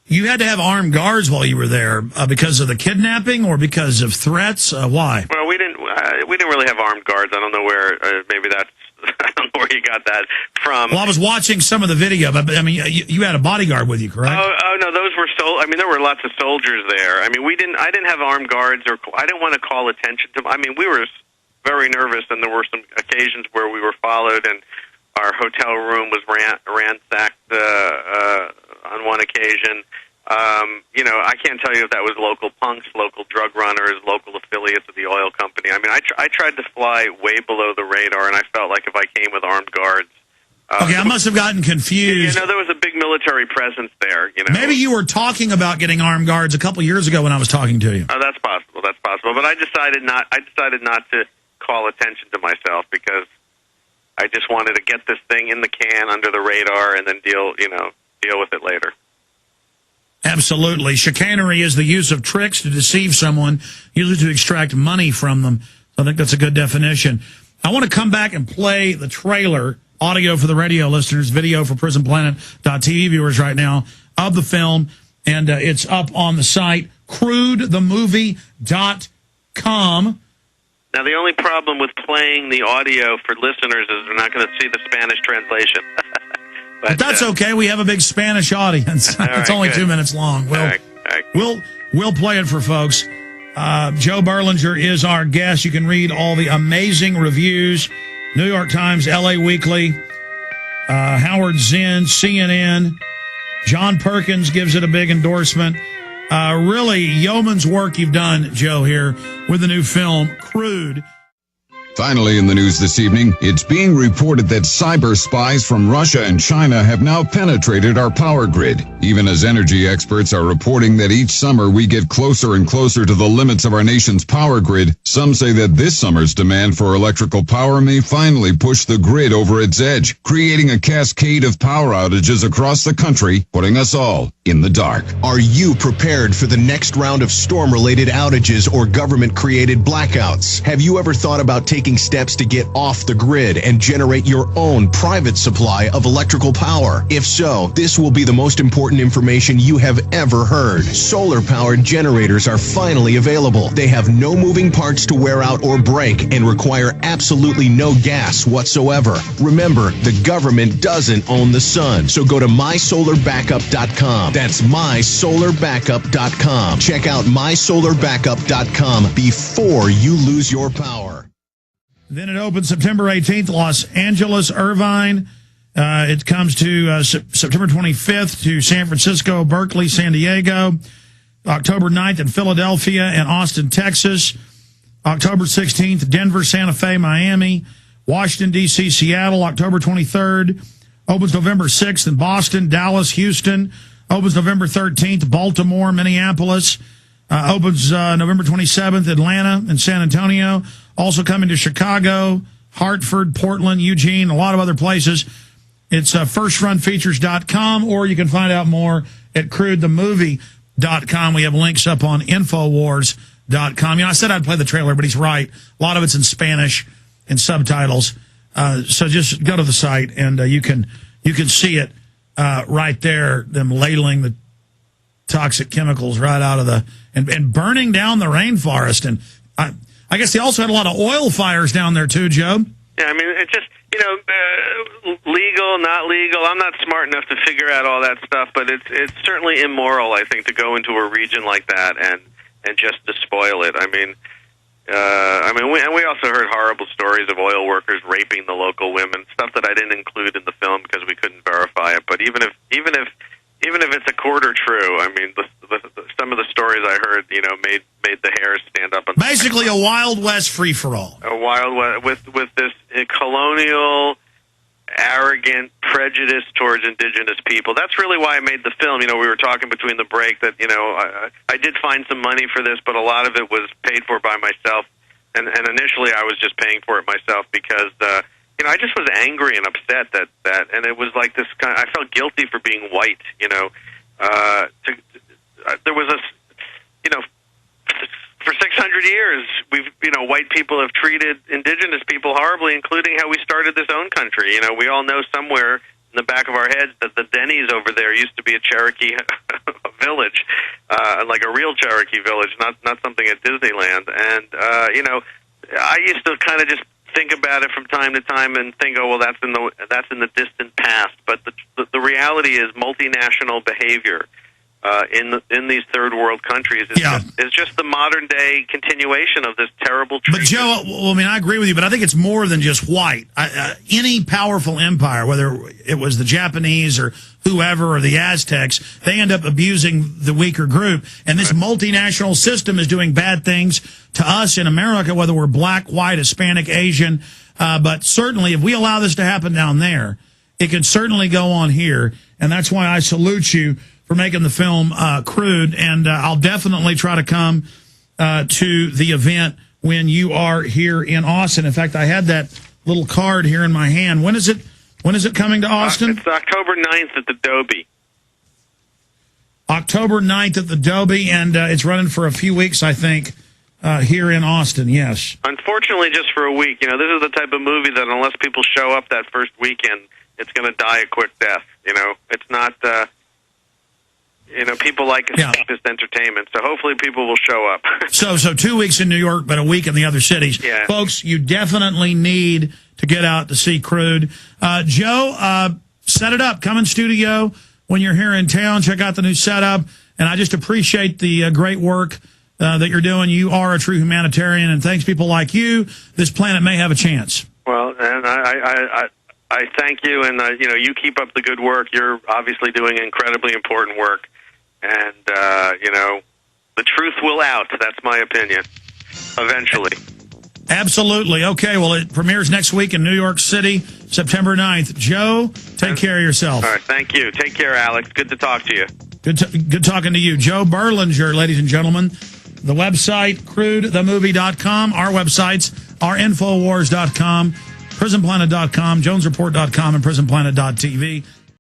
You had to have armed guards while you were there because of the kidnapping or because of threats? Why? Well, we didn't really have armed guards. I don't know where. Maybe that's. I don't know where you got that from. Well, I was watching some of the video, but I mean, you had a bodyguard with you, correct? Oh no, those were I mean, there were lots of soldiers there. I mean, I didn't have armed guards, or I didn't want to call attention to. I mean, we were very nervous, and there were some occasions where we were followed, and our hotel room was ransacked on one occasion. You know, I can't tell you if that was local punks, local drug runners, local affiliates of the oil company. I mean, I tried to fly way below the radar, and I felt like if I came with armed guards. Okay, I must have gotten confused. You know, there was a big military presence there. You know, maybe you were talking about getting armed guards a couple years ago when I was talking to you. Oh, that's possible. That's possible. But I decided not to call attention to myself because I just wanted to get this thing in the can under the radar and then deal with it later. Absolutely. Chicanery is the use of tricks to deceive someone, usually to extract money from them. So I think that's a good definition. I want to come back and play the trailer, audio for the radio listeners, video for PrisonPlanet.tv viewers right now, of the film, and it's up on the site, crudethemovie.com. Now, the only problem with playing the audio for listeners is they're not going to see the Spanish translation. But that's okay. We have a big Spanish audience. It's only 2 minutes long. We'll play it for folks. Joe Berlinger is our guest. You can read all the amazing reviews. New York Times, LA Weekly, Howard Zinn, CNN. John Perkins gives it a big endorsement. Really yeoman's work you've done, Joe, here with the new film, Crude. Finally in the news this evening, it's being reported that cyber spies from Russia and China have now penetrated our power grid. Even as energy experts are reporting that each summer we get closer and closer to the limits of our nation's power grid, some say that this summer's demand for electrical power may finally push the grid over its edge, creating a cascade of power outages across the country, putting us all in the dark. Are you prepared for the next round of storm-related outages or government-created blackouts? Have you ever thought about taking steps to get off the grid and generate your own private supply of electrical power? If so, this will be the most important information you have ever heard. Solar-powered generators are finally available. They have no moving parts to wear out or break and require absolutely no gas whatsoever. Remember, the government doesn't own the sun, so go to mysolarbackup.com. That's mysolarbackup.com. Check out mysolarbackup.com before you lose your power. Then it opens September 18th, Los Angeles, Irvine. It comes to September 25th to San Francisco, Berkeley, San Diego. October 9th in Philadelphia and Austin, Texas. October 16th, Denver, Santa Fe, Miami. Washington, D.C., Seattle. October 23rd. Opens November 6th in Boston, Dallas, Houston. Opens November 13th, Baltimore, Minneapolis. Opens November 27th, Atlanta and San Antonio. Also coming to Chicago, Hartford, Portland, Eugene, a lot of other places. It's firstrunfeatures.com, or you can find out more at crudethemovie.com. We have links up on INFOWARS.com. You know, I said I'd play the trailer, but he's right. A lot of it's in Spanish and subtitles. So just go to the site, and you can see it right there, them ladling the toxic chemicals right out of the and burning down the rainforest. And I guess they also had a lot of oil fires down there too, Joe. Yeah, I mean, it's just, legal, not legal. I'm not smart enough to figure out all that stuff, but it's certainly immoral, I think, to go into a region like that and just to spoil it. We also heard horrible stories of oil workers raping the local women, stuff that I didn't include in the film because we couldn't verify it. But even if it's a quarter true, I mean, some of the stories I heard, made the hairs stand up. Basically, a Wild West free-for-all. A Wild West with this colonial, arrogant prejudice towards indigenous people. That's really why I made the film. We were talking between the break that I did find some money for this, but a lot of it was paid for by myself. And initially, I was just paying for it myself because I just was angry and upset that and it was like this kind. I felt guilty for being white. There was a for 600 years, white people have treated indigenous people horribly, including how we started this own country. We all know somewhere in the back of our heads that the Denny's over there used to be a Cherokee village, like a real Cherokee village, not something at Disneyland. And I used to kind of just think about it from time to time and think, oh well, that's in the distant past. But the reality is multinational behavior in these third world countries is just the modern day continuation of this terrible treatment. But Joe, well, I mean, I agree with you, but I think it's more than just white. Any powerful empire, whether it was the Japanese or whoever or the Aztecs, they end up abusing the weaker group. And this multinational system is doing bad things to us in America, whether we're black, white, Hispanic, Asian. But certainly if we allow this to happen down there, it can certainly go on here. And that's why I salute you for making the film Crude. And I'll definitely try to come to the event when you are here in Austin. In fact, I had that little card here in my hand. When is it coming to Austin? It's October 9th at the Dobie. October 9th at the Dobie, and it's running for a few weeks, I think, here in Austin, yes. Unfortunately, just for a week. This is the type of movie that unless people show up that first weekend, it's going to die a quick death. It's not... people like escapist entertainment, so hopefully people will show up. So 2 weeks in New York, but a week in the other cities. Yeah. Folks, you definitely need to get out to see Crude. Joe, set it up. Come in studio when you're here in town. Check out the new setup. And I just appreciate the great work that you're doing. You are a true humanitarian, and thanks people like you, this planet may have a chance. Well, and I thank you, and you keep up the good work. You're obviously doing incredibly important work. And, the truth will out. That's my opinion. Eventually. Absolutely. Okay, well, it premieres next week in New York City, September 9th. Joe, take care of yourself. All right, thank you. Take care, Alex. Good to talk to you. Good talking to you. Joe Berlinger, ladies and gentlemen. The website, crudethemovie.com. Our websites are INFOWARS.com, PrisonPlanet.com, JonesReport.com, and PrisonPlanet.tv.